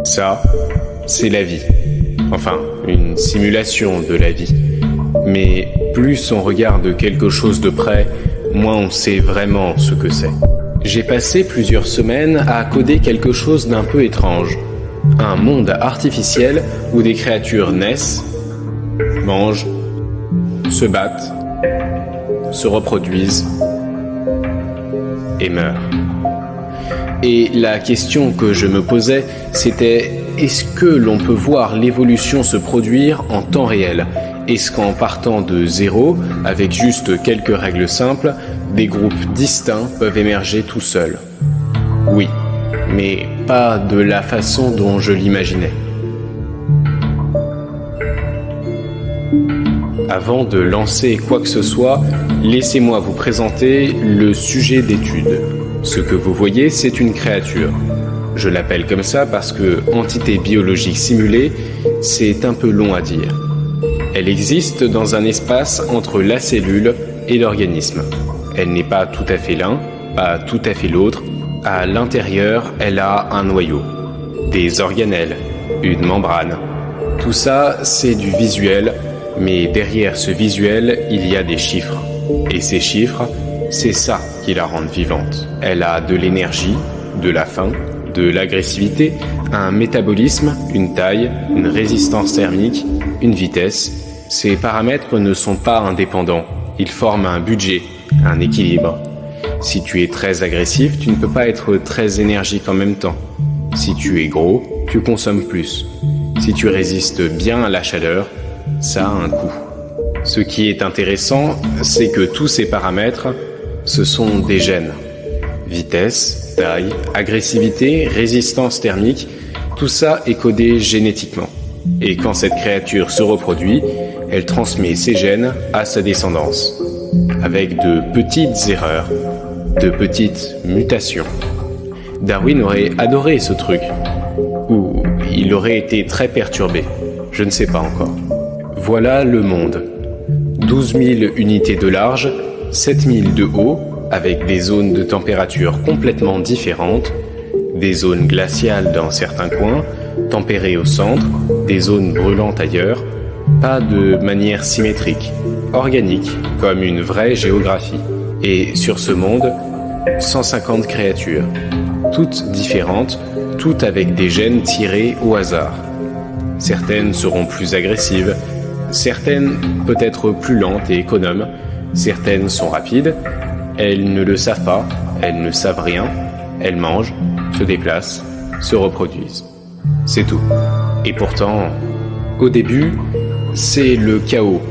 Ça, c'est la vie. Enfin, une simulation de la vie. Mais plus on regarde quelque chose de près, moins on sait vraiment ce que c'est. J'ai passé plusieurs semaines à coder quelque chose d'un peu étrange. Un monde artificiel où des créatures naissent, mangent, se battent, se reproduisent et meurent. Et la question que je me posais, c'était: est-ce que l'on peut voir l'évolution se produire en temps réel ? Est-ce qu'en partant de zéro, avec juste quelques règles simples, des groupes distincts peuvent émerger tout seuls ? Oui, mais pas de la façon dont je l'imaginais. Avant de lancer quoi que ce soit, laissez-moi vous présenter le sujet d'étude. Ce que vous voyez, c'est une créature. Je l'appelle comme ça parce que entité biologique simulée, c'est un peu long à dire. Elle existe dans un espace entre la cellule et l'organisme. Elle n'est pas tout à fait l'un, pas tout à fait l'autre. À l'intérieur, elle a un noyau, des organelles, une membrane. Tout ça, c'est du visuel, mais derrière ce visuel, il y a des chiffres. Et ces chiffres, c'est ça qui la rend vivante. Elle a de l'énergie, de la faim, de l'agressivité, un métabolisme, une taille, une résistance thermique, une vitesse. Ces paramètres ne sont pas indépendants. Ils forment un budget, un équilibre. Si tu es très agressif, tu ne peux pas être très énergique en même temps. Si tu es gros, tu consommes plus. Si tu résistes bien à la chaleur, ça a un coût. Ce qui est intéressant, c'est que tous ces paramètres, ce sont des gènes. Vitesse, taille, agressivité, résistance thermique, tout ça est codé génétiquement. Et quand cette créature se reproduit, elle transmet ses gènes à sa descendance, avec de petites erreurs, de petites mutations. Darwin aurait adoré ce truc, ou il aurait été très perturbé, je ne sais pas encore. Voilà le monde. 12 000 unités de large, 7 000 de haut, avec des zones de température complètement différentes, des zones glaciales dans certains coins, tempérées au centre, des zones brûlantes ailleurs, pas de manière symétrique, organique, comme une vraie géographie. Et sur ce monde, 150 créatures, toutes différentes, toutes avec des gènes tirés au hasard. Certaines seront plus agressives, certaines peut-être plus lentes et économes, certaines sont rapides, elles ne le savent pas, elles ne savent rien, elles mangent, se déplacent, se reproduisent. C'est tout. Et pourtant, au début, c'est le chaos.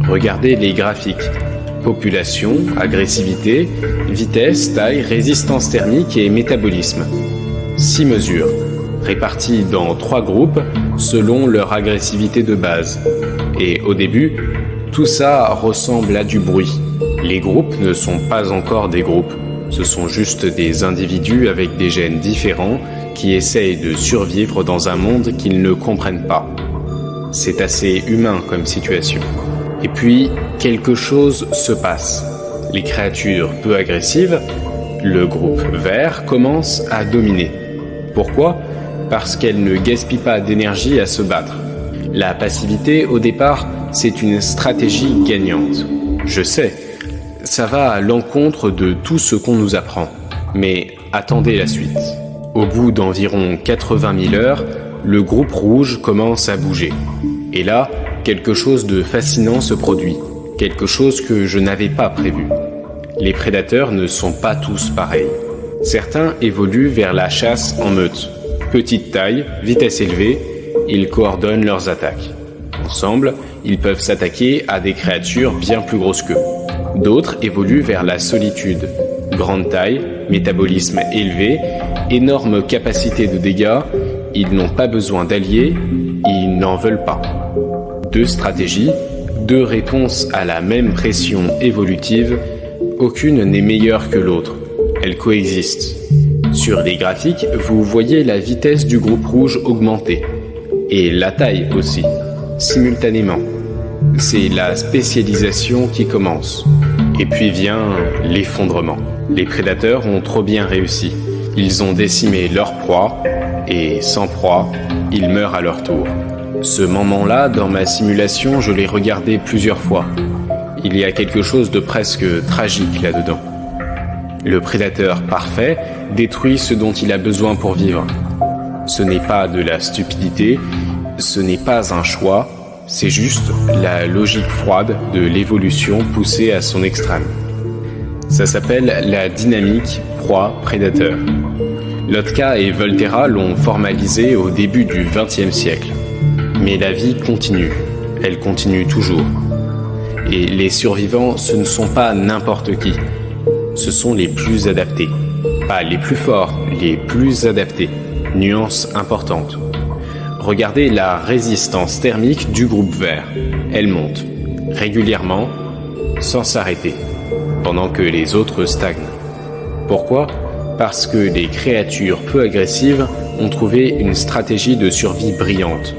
Regardez les graphiques. Population, agressivité, vitesse, taille, résistance thermique et métabolisme. 6 mesures, réparties dans 3 groupes selon leur agressivité de base. Et au début, tout ça ressemble à du bruit. Les groupes ne sont pas encore des groupes, ce sont juste des individus avec des gènes différents qui essayent de survivre dans un monde qu'ils ne comprennent pas. C'est assez humain comme situation. Et puis, quelque chose se passe. Les créatures peu agressives, le groupe vert, commence à dominer. Pourquoi ? Parce qu'elles ne gaspillent pas d'énergie à se battre. La passivité, au départ, c'est une stratégie gagnante. Je sais, ça va à l'encontre de tout ce qu'on nous apprend. Mais attendez la suite. Au bout d'environ 80 000 heures, le groupe rouge commence à bouger. Et là, quelque chose de fascinant se produit. Quelque chose que je n'avais pas prévu. Les prédateurs ne sont pas tous pareils. Certains évoluent vers la chasse en meute. Petite taille, vitesse élevée, ils coordonnent leurs attaques. Ensemble, ils peuvent s'attaquer à des créatures bien plus grosses qu'eux. D'autres évoluent vers la solitude. Grande taille, métabolisme élevé, énorme capacité de dégâts, ils n'ont pas besoin d'alliés, ils n'en veulent pas. 2 stratégies, 2 réponses à la même pression évolutive, aucune n'est meilleure que l'autre. Elles coexistent. Sur les graphiques, vous voyez la vitesse du groupe rouge augmenter. Et la taille aussi, simultanément. C'est la spécialisation qui commence. Et puis vient l'effondrement. Les prédateurs ont trop bien réussi. Ils ont décimé leur proie, et sans proie, ils meurent à leur tour. Ce moment-là, dans ma simulation, je l'ai regardé plusieurs fois. Il y a quelque chose de presque tragique là-dedans. Le prédateur parfait détruit ce dont il a besoin pour vivre. Ce n'est pas de la stupidité, ce n'est pas un choix, c'est juste la logique froide de l'évolution poussée à son extrême. Ça s'appelle la dynamique proie-prédateur. Lotka et Volterra l'ont formalisé au début du XXe siècle. Mais la vie continue, elle continue toujours. Et les survivants, ce ne sont pas n'importe qui. Ce sont les plus adaptés. Pas les plus forts, les plus adaptés. Nuance importante. Regardez la résistance thermique du groupe vert. Elle monte, régulièrement, sans s'arrêter, pendant que les autres stagnent. Pourquoi ? Parce que les créatures peu agressives ont trouvé une stratégie de survie brillante.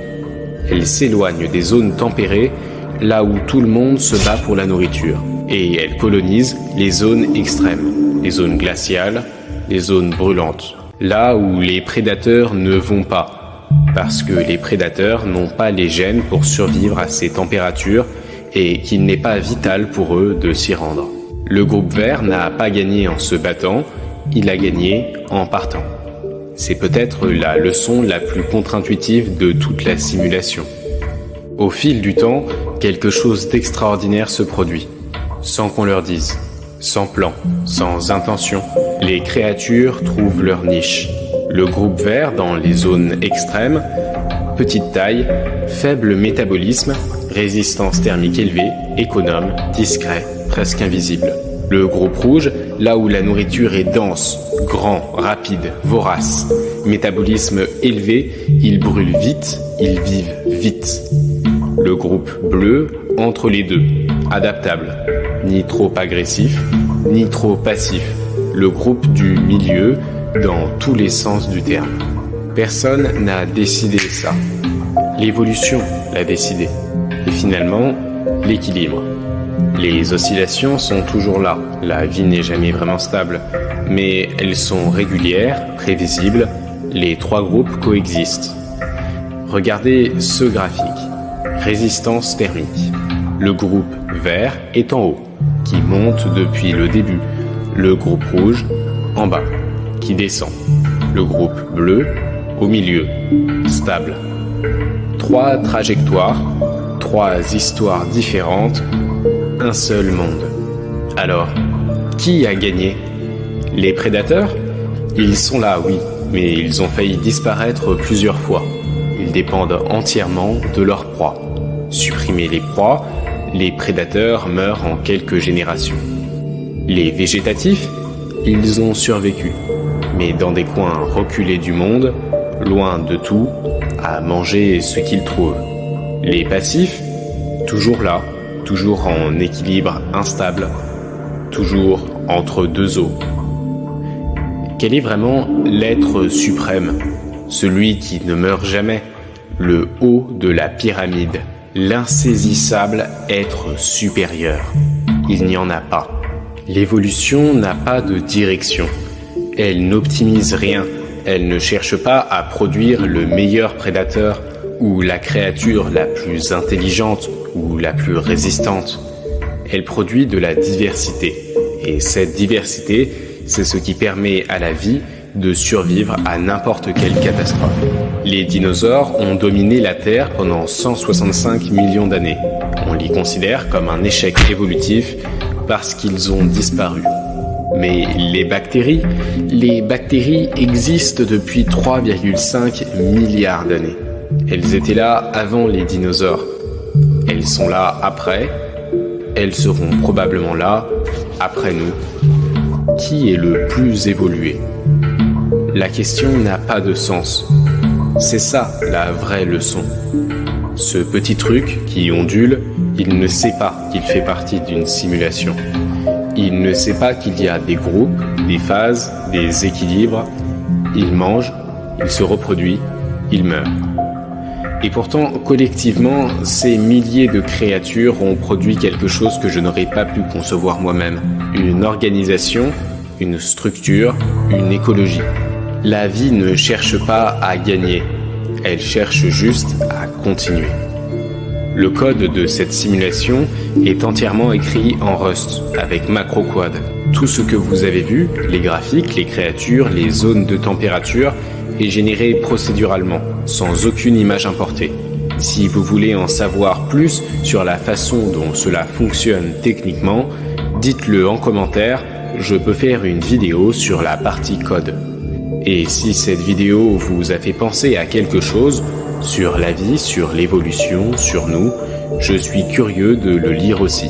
Elles s'éloignent des zones tempérées, là où tout le monde se bat pour la nourriture. Et elles colonisent les zones extrêmes, les zones glaciales, les zones brûlantes. Là où les prédateurs ne vont pas, parce que les prédateurs n'ont pas les gènes pour survivre à ces températures et qu'il n'est pas vital pour eux de s'y rendre. Le groupe vert n'a pas gagné en se battant, il a gagné en partant. C'est peut-être la leçon la plus contre-intuitive de toute la simulation. Au fil du temps, quelque chose d'extraordinaire se produit, sans qu'on leur dise, sans plan, sans intention. Les créatures trouvent leur niche. Le groupe vert dans les zones extrêmes, petite taille, faible métabolisme, résistance thermique élevée, économe, discret, presque invisible. Le groupe rouge, là où la nourriture est dense, grand, rapide, vorace. Métabolisme élevé, ils brûlent vite, ils vivent vite. Le groupe bleu, entre les deux, adaptable, ni trop agressif, ni trop passif. Le groupe du milieu, dans tous les sens du terme. Personne n'a décidé ça. L'évolution l'a décidé. Et finalement, l'équilibre. Les oscillations sont toujours là. La vie n'est jamais vraiment stable. Mais elles sont régulières, prévisibles. Les trois groupes coexistent. Regardez ce graphique. Résistance thermique. Le groupe vert est en haut, qui monte depuis le début. Le groupe rouge, en bas, qui descend. Le groupe bleu, au milieu, stable. 3 trajectoires, 3 histoires différentes, un seul monde. Alors, qui a gagné ? Les prédateurs ? Ils sont là, oui, mais ils ont failli disparaître plusieurs fois. Ils dépendent entièrement de leur proie. Supprimer les proies, les prédateurs meurent en quelques générations. Les végétatifs, ils ont survécu, mais dans des coins reculés du monde, loin de tout, à manger ce qu'ils trouvent. Les passifs, toujours là, toujours en équilibre instable, toujours entre deux eaux. Quel est vraiment l'être suprême, celui qui ne meurt jamais, le haut de la pyramide, l'insaisissable être supérieur? Il n'y en a pas. L'évolution n'a pas de direction. Elle n'optimise rien. Elle ne cherche pas à produire le meilleur prédateur ou la créature la plus intelligente ou la plus résistante. Elle produit de la diversité. Et cette diversité, c'est ce qui permet à la vie de survivre à n'importe quelle catastrophe. Les dinosaures ont dominé la Terre pendant 165 millions d'années. On les considère comme un échec évolutif parce qu'ils ont disparu. Mais les bactéries existent depuis 3,5 milliards d'années. Elles étaient là avant les dinosaures. Elles sont là après. Elles seront probablement là après nous. Qui est le plus évolué ? La question n'a pas de sens. C'est ça la vraie leçon. Ce petit truc qui ondule, il ne sait pas qu'il fait partie d'une simulation. Il ne sait pas qu'il y a des groupes, des phases, des équilibres. Il mange, il se reproduit, il meurt. Et pourtant, collectivement, ces milliers de créatures ont produit quelque chose que je n'aurais pas pu concevoir moi-même. Une organisation, une structure, une écologie. La vie ne cherche pas à gagner, elle cherche juste à continuer. Le code de cette simulation est entièrement écrit en Rust avec MacroQuad. Tout ce que vous avez vu, les graphiques, les créatures, les zones de température, est généré procéduralement, sans aucune image importée. Si vous voulez en savoir plus sur la façon dont cela fonctionne techniquement, dites-le en commentaire, je peux faire une vidéo sur la partie code. Et si cette vidéo vous a fait penser à quelque chose, sur la vie, sur l'évolution, sur nous, je suis curieux de le lire aussi.